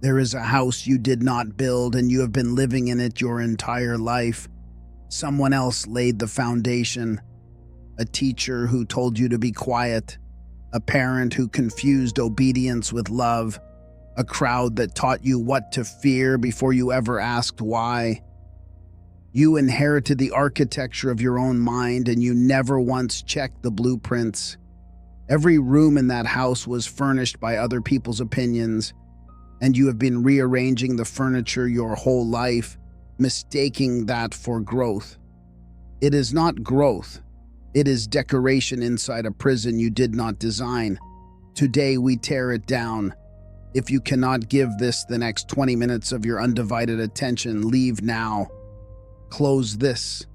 There is a house you did not build, and you have been living in it your entire life. Someone else laid the foundation. A teacher who told you to be quiet. A parent who confused obedience with love. A crowd that taught you what to fear before you ever asked why. You inherited the architecture of your own mind, and you never once checked the blueprints. Every room in that house was furnished by other people's opinions, and you have been rearranging the furniture your whole life, mistaking that for growth. It is not growth. It is decoration inside a prison you did not design. Today we tear it down. If you cannot give this the next 20 minutes of your undivided attention, leave now. Close this.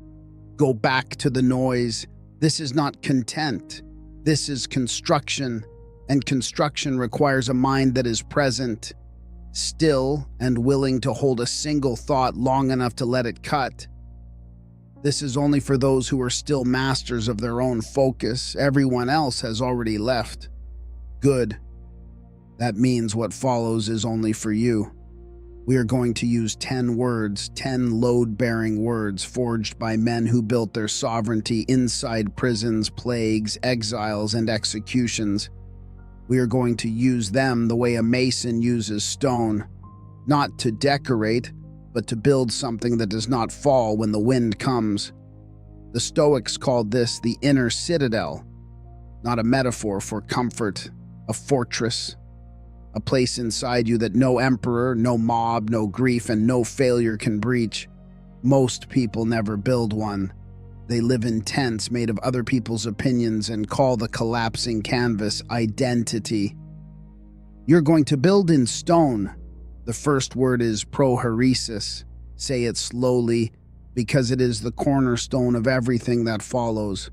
Go back to the noise. This is not content. This is construction, and construction requires a mind that is present, still, and willing to hold a single thought long enough to let it cut. This is only for those who are still masters of their own focus. Everyone else has already left. Good. That means what follows is only for you. We are going to use 10 words, 10 load-bearing words forged by men who built their sovereignty inside prisons, plagues, exiles, and executions. We are going to use them the way a mason uses stone, not to decorate, but to build something that does not fall when the wind comes. The Stoics called this the Inner Citadel, not a metaphor for comfort, a fortress, a place inside you that no emperor, no mob, no grief, and no failure can breach. Most people never build one. They live in tents made of other people's opinions and call the collapsing canvas identity. You're going to build in stone. The first word is prohairesis. Say it slowly, because it is the cornerstone of everything that follows.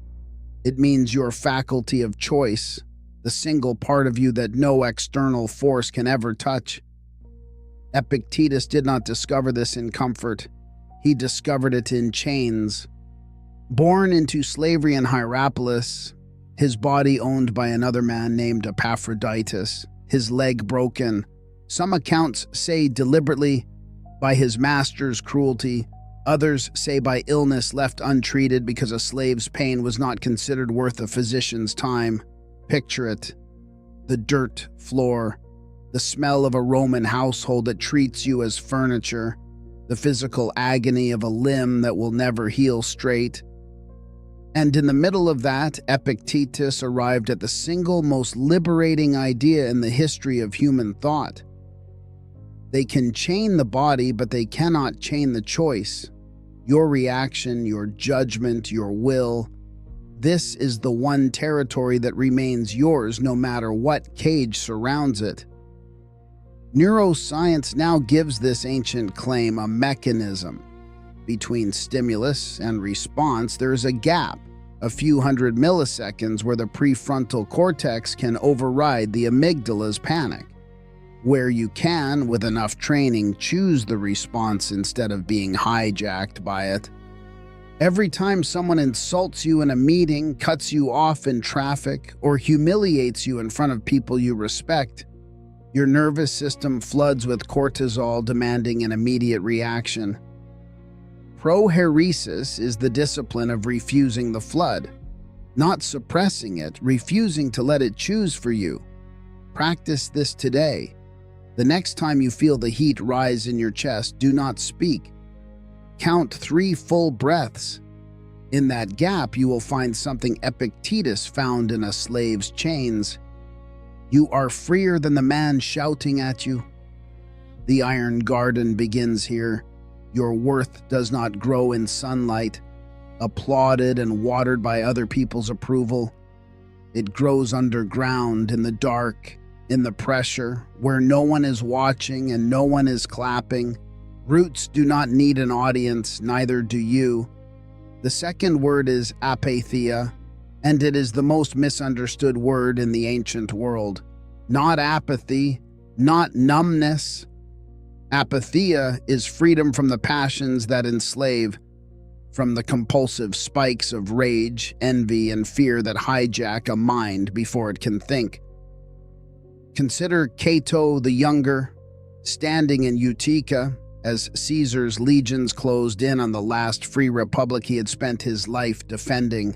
It means your faculty of choice, the single part of you that no external force can ever touch. Epictetus did not discover this in comfort. He discovered it in chains. Born into slavery in Hierapolis, his body owned by another man named Epictetus, his leg broken, some accounts say deliberately, by his master's cruelty. Others say by illness left untreated because a slave's pain was not considered worth a physician's time. Picture it. The dirt floor, the smell of a Roman household that treats you as furniture, the physical agony of a limb that will never heal straight. And in the middle of that, Epictetus arrived at the single most liberating idea in the history of human thought. They can chain the body, but they cannot chain the choice. Your reaction, your judgment, your will. This is the one territory that remains yours no matter what cage surrounds it. Neuroscience now gives this ancient claim a mechanism. Between stimulus and response, there is a gap, a few hundred milliseconds, where the prefrontal cortex can override the amygdala's panic, where you can, with enough training, choose the response instead of being hijacked by it. Every time someone insults you in a meeting, cuts you off in traffic, or humiliates you in front of people you respect, your nervous system floods with cortisol, demanding an immediate reaction. Prohairesis is the discipline of refusing the flood, not suppressing it, refusing to let it choose for you. Practice this today. The next time you feel the heat rise in your chest, do not speak. Count 3 full breaths. In that gap, you will find something Epictetus found in a slave's chains. You are freer than the man shouting at you. The iron garden begins here. Your worth does not grow in sunlight, applauded and watered by other people's approval. It grows underground, in the dark, in the pressure, where no one is watching and no one is clapping. Roots do not need an audience, neither do you. The second word is apatheia, and it is the most misunderstood word in the ancient world. Not apathy, not numbness. Apatheia is freedom from the passions that enslave, from the compulsive spikes of rage, envy, and fear that hijack a mind before it can think. Consider Cato the Younger. Standing in Utica, as Caesar's legions closed in on the last free republic he had spent his life defending,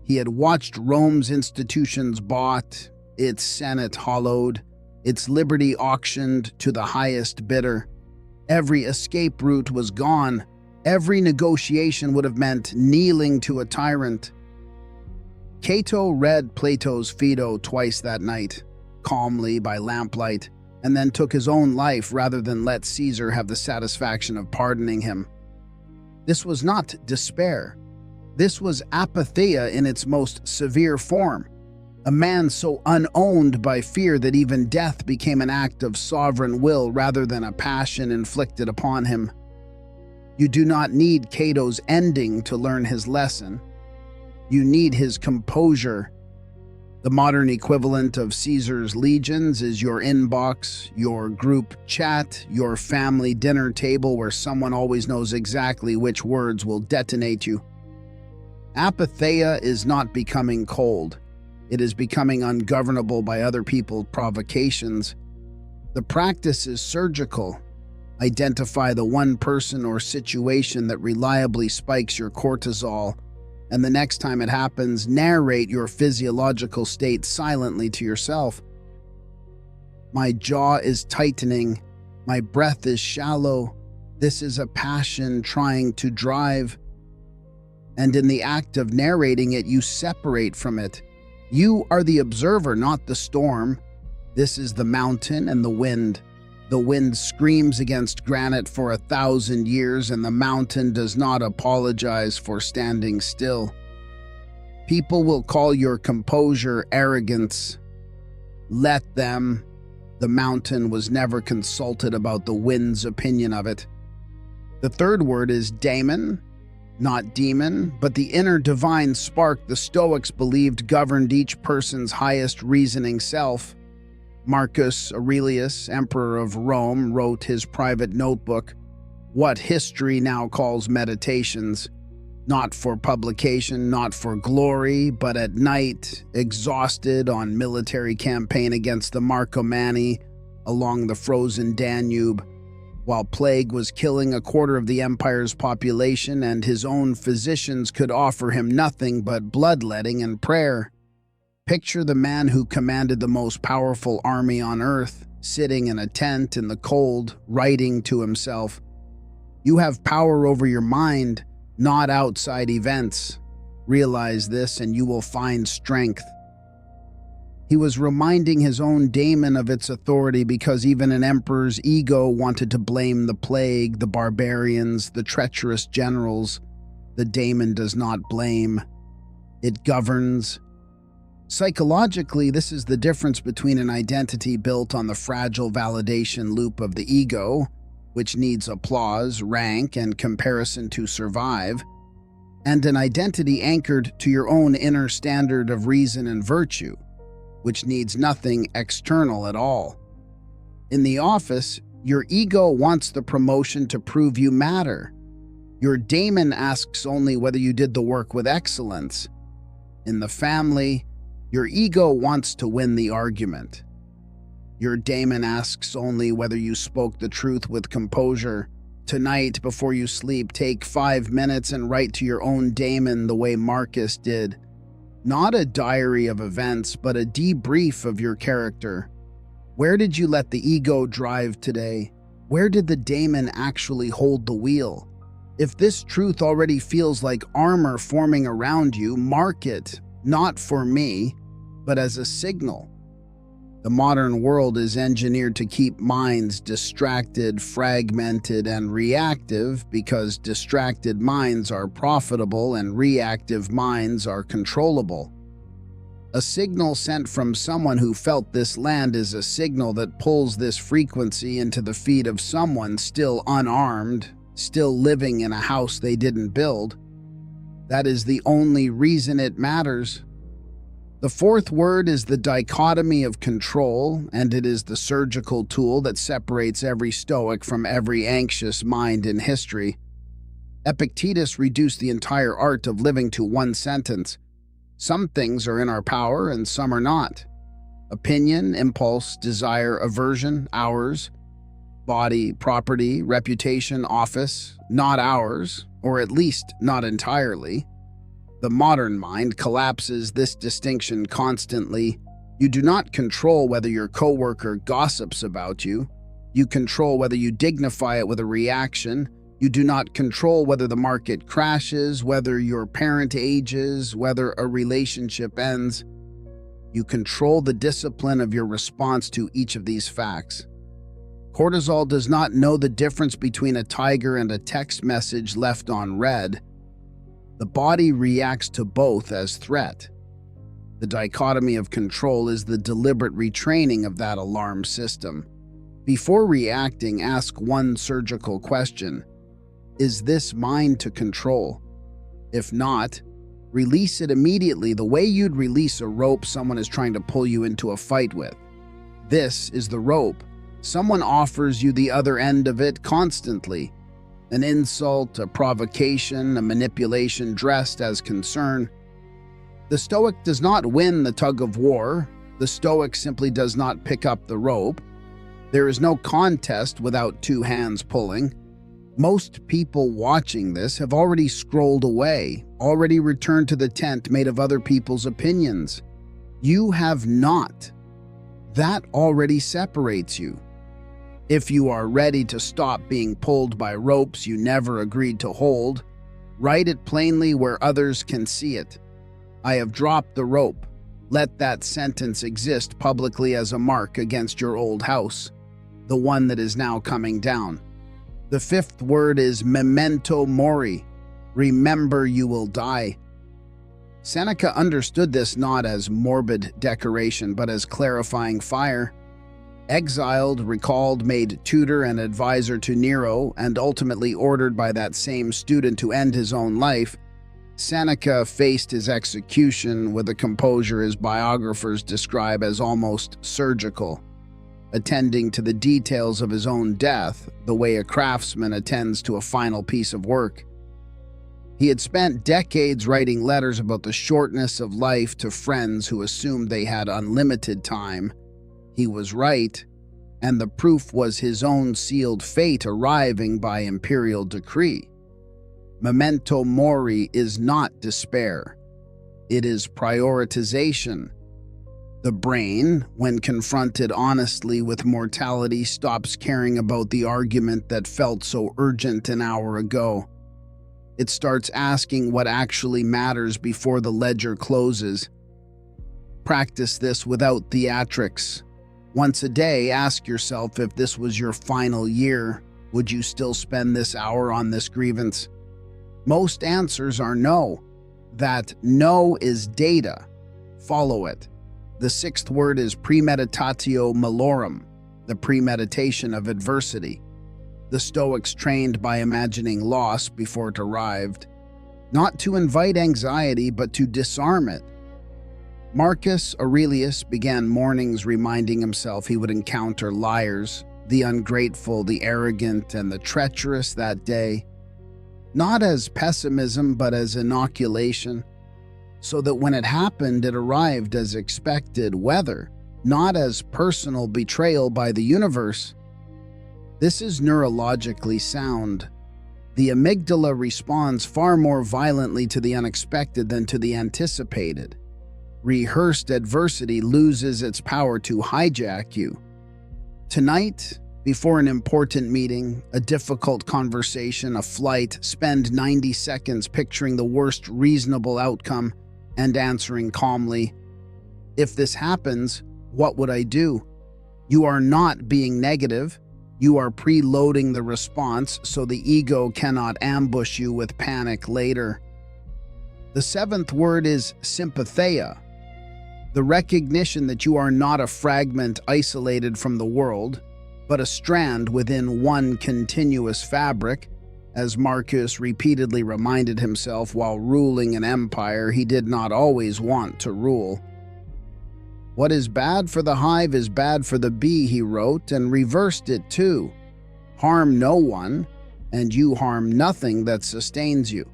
he had watched Rome's institutions bought, its senate hollowed, its liberty auctioned to the highest bidder. Every escape route was gone. Every negotiation would have meant kneeling to a tyrant. Cato read Plato's Phaedo twice that night, calmly by lamplight, and then took his own life rather than let Caesar have the satisfaction of pardoning him. This was not despair. This was apatheia in its most severe form. A man so unowned by fear that even death became an act of sovereign will rather than a passion inflicted upon him. You do not need Cato's ending to learn his lesson. You need his composure. The modern equivalent of Caesar's legions is your inbox, your group chat, your family dinner table where someone always knows exactly which words will detonate you. Apatheia is not becoming cold. It is becoming ungovernable by other people's provocations. The practice is surgical. Identify the one person or situation that reliably spikes your cortisol, and the next time it happens, narrate your physiological state silently to yourself. My jaw is tightening. My breath is shallow. This is a passion trying to drive. And in the act of narrating it, you separate from it. You are the observer, not the storm. This is the mountain and the wind. The wind screams against granite for 1,000 years, and the mountain does not apologize for standing still. People will call your composure arrogance. Let them. The mountain was never consulted about the wind's opinion of it. The third word is daemon, not demon, but the inner divine spark the Stoics believed governed each person's highest reasoning self. Marcus Aurelius, emperor of Rome, wrote his private notebook, what history now calls Meditations, not for publication, not for glory, but at night, exhausted on military campaign against the Marcomanni along the frozen Danube, while plague was killing 1/4 of the empire's population and his own physicians could offer him nothing but bloodletting and prayer. Picture the man who commanded the most powerful army on earth, sitting in a tent in the cold, writing to himself. You have power over your mind, not outside events. Realize this and you will find strength. He was reminding his own daemon of its authority because even an emperor's ego wanted to blame the plague, the barbarians, the treacherous generals. The daemon does not blame. It governs. Psychologically, this is the difference between an identity built on the fragile validation loop of the ego, which needs applause, rank, and comparison to survive, and an identity anchored to your own inner standard of reason and virtue, which needs nothing external at all. In the office, your ego wants the promotion to prove you matter. Your daemon asks only whether you did the work with excellence. In the family, your ego wants to win the argument. Your daemon asks only whether you spoke the truth with composure. Tonight, before you sleep, take 5 minutes and write to your own daemon the way Marcus did. Not a diary of events, but a debrief of your character. Where did you let the ego drive today? Where did the daemon actually hold the wheel? If this truth already feels like armor forming around you, mark it, not for me, but as a signal. The modern world is engineered to keep minds distracted, fragmented, and reactive because distracted minds are profitable and reactive minds are controllable. A signal sent from someone who felt this land is a signal that pulls this frequency into the feed of someone still unarmed, still living in a house they didn't build. That is the only reason it matters. The fourth word is the dichotomy of control, and it is the surgical tool that separates every Stoic from every anxious mind in history. Epictetus reduced the entire art of living to one sentence. Some things are in our power and some are not. Opinion, impulse, desire, aversion, ours. body, property, reputation, office, not ours, or at least not entirely. The modern mind collapses this distinction constantly. You do not control whether your coworker gossips about you. You control whether you dignify it with a reaction. You do not control whether the market crashes, whether your parent ages, whether a relationship ends. You control the discipline of your response to each of these facts. Cortisol does not know the difference between a tiger and a text message left on read. The body reacts to both as threat. The dichotomy of control is the deliberate retraining of that alarm system. Before reacting, ask one surgical question. Is this mine to control? If not, release it immediately the way you'd release a rope someone is trying to pull you into a fight with. This is the rope. Someone offers you the other end of it constantly. An insult, a provocation, a manipulation dressed as concern. The Stoic does not win the tug of war. The Stoic simply does not pick up the rope. There is no contest without two hands pulling. Most people watching this have already scrolled away, already returned to the tent made of other people's opinions. You have not. That already separates you. If you are ready to stop being pulled by ropes you never agreed to hold, write it plainly where others can see it. I have dropped the rope. Let that sentence exist publicly as a mark against your old house, the one that is now coming down. The fifth word is memento mori. Remember you will die. Seneca understood this not as morbid decoration, but as clarifying fire. Exiled, recalled, made tutor and advisor to Nero, and ultimately ordered by that same student to end his own life, Seneca faced his execution with a composure his biographers describe as almost surgical, attending to the details of his own death the way a craftsman attends to a final piece of work. He had spent decades writing letters about the shortness of life to friends who assumed they had unlimited time. He was right, and the proof was his own sealed fate arriving by imperial decree. Memento mori is not despair. It is prioritization. The brain, when confronted honestly with mortality, stops caring about the argument that felt so urgent an hour ago. It starts asking what actually matters before the ledger closes. Practice this without theatrics. Once a day, ask yourself if this was your final year, would you still spend this hour on this grievance? Most answers are no. That no is data. Follow it. The sixth word is premeditatio malorum, the premeditation of adversity. The Stoics trained by imagining loss before it arrived, not to invite anxiety, but to disarm it. Marcus Aurelius began mornings reminding himself he would encounter liars, the ungrateful, the arrogant, and the treacherous that day, not as pessimism, but as inoculation, so that when it happened, it arrived as expected weather, not as personal betrayal by the universe. This is neurologically sound. The amygdala responds far more violently to the unexpected than to the anticipated. Rehearsed adversity loses its power to hijack you. Tonight, before an important meeting, a difficult conversation, a flight, spend 90 seconds picturing the worst reasonable outcome and answering calmly, if this happens, what would I do? You are not being negative. You are preloading the response so the ego cannot ambush you with panic later. The seventh word is sympatheia, the recognition that you are not a fragment isolated from the world, but a strand within one continuous fabric. As Marcus repeatedly reminded himself while ruling an empire he did not always want to rule. What is bad for the hive is bad for the bee, he wrote, and reversed it too. Harm no one, and you harm nothing that sustains you.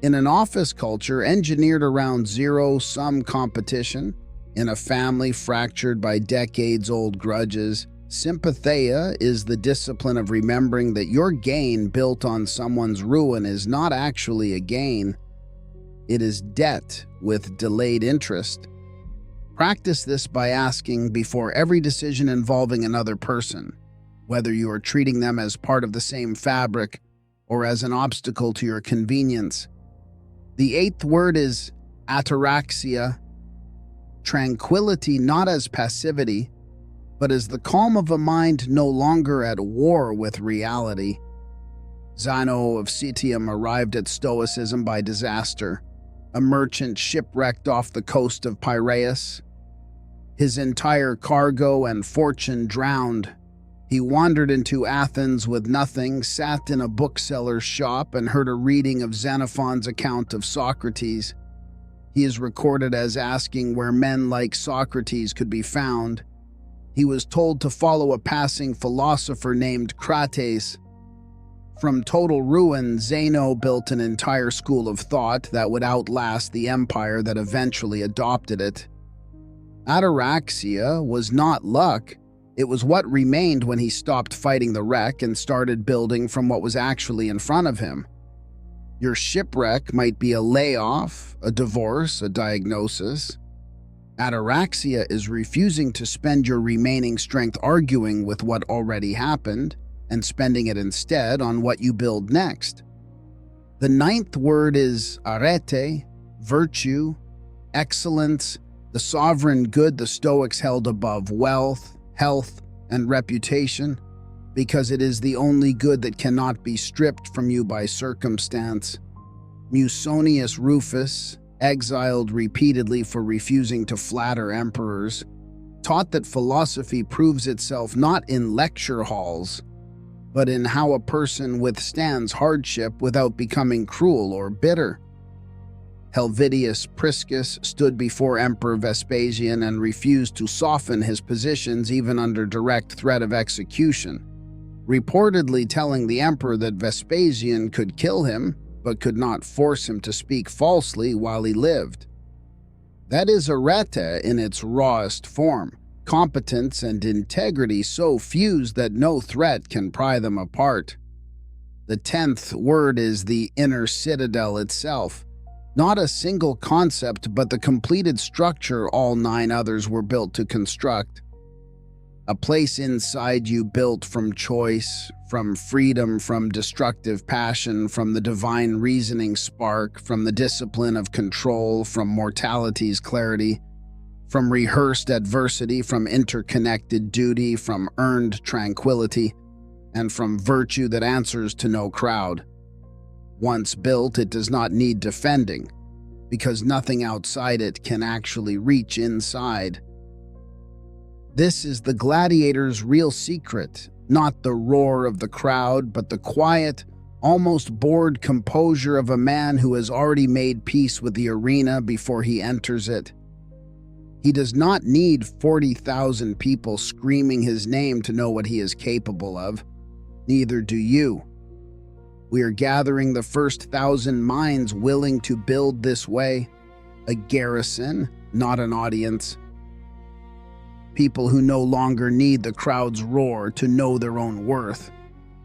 In an office culture engineered around zero-sum competition, in a family fractured by decades-old grudges, Sympatheia is the discipline of remembering that your gain built on someone's ruin is not actually a gain. It is debt with delayed interest. Practice this by asking before every decision involving another person, whether you are treating them as part of the same fabric or as an obstacle to your convenience. The eighth word is ataraxia, tranquility not as passivity, but as the calm of a mind no longer at war with reality. Zeno of Citium arrived at Stoicism by disaster, a merchant shipwrecked off the coast of Piraeus. His entire cargo and fortune drowned. He wandered into Athens with nothing, sat in a bookseller's shop, and heard a reading of Xenophon's account of Socrates. He is recorded as asking where men like Socrates could be found. He was told to follow a passing philosopher named Crates. From total ruin, Zeno built an entire school of thought that would outlast the empire that eventually adopted it. Ataraxia was not luck. It was what remained when he stopped fighting the wreck and started building from what was actually in front of him. Your shipwreck might be a layoff, a divorce, a diagnosis. Ataraxia is refusing to spend your remaining strength arguing with what already happened and spending it instead on what you build next. The ninth word is arete, virtue, excellence, the sovereign good the Stoics held above wealth, health, and reputation, because it is the only good that cannot be stripped from you by circumstance. Musonius Rufus, exiled repeatedly for refusing to flatter emperors, taught that philosophy proves itself not in lecture halls, but in how a person withstands hardship without becoming cruel or bitter. Helvidius Priscus stood before Emperor Vespasian and refused to soften his positions even under direct threat of execution, reportedly telling the emperor that Vespasian could kill him, but could not force him to speak falsely while he lived. That is arete in its rawest form, competence and integrity so fused that no threat can pry them apart. The 10th word is the inner citadel itself. Not a single concept, but the completed structure all 9 others were built to construct. A place inside you built from choice, from freedom, from destructive passion, from the divine reasoning spark, from the discipline of control, from mortality's clarity, from rehearsed adversity, from interconnected duty, from earned tranquility, and from virtue that answers to no crowd. Once built, it does not need defending, because nothing outside it can actually reach inside. This is the gladiator's real secret, not the roar of the crowd, but the quiet, almost bored composure of a man who has already made peace with the arena before he enters it. He does not need 40,000 people screaming his name to know what he is capable of. Neither do you. We are gathering the first 1,000 minds willing to build this way, a garrison, not an audience. People who no longer need the crowd's roar to know their own worth,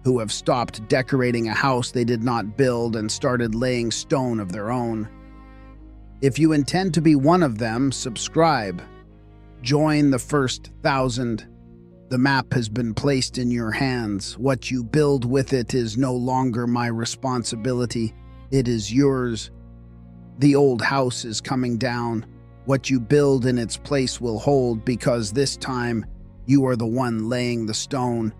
who have stopped decorating a house they did not build and started laying stone of their own. If you intend to be one of them, subscribe. Join the first 1,000. The map has been placed in your hands. What you build with it is no longer my responsibility. It is yours. The old house is coming down. What you build in its place will hold, because this time you are the one laying the stone.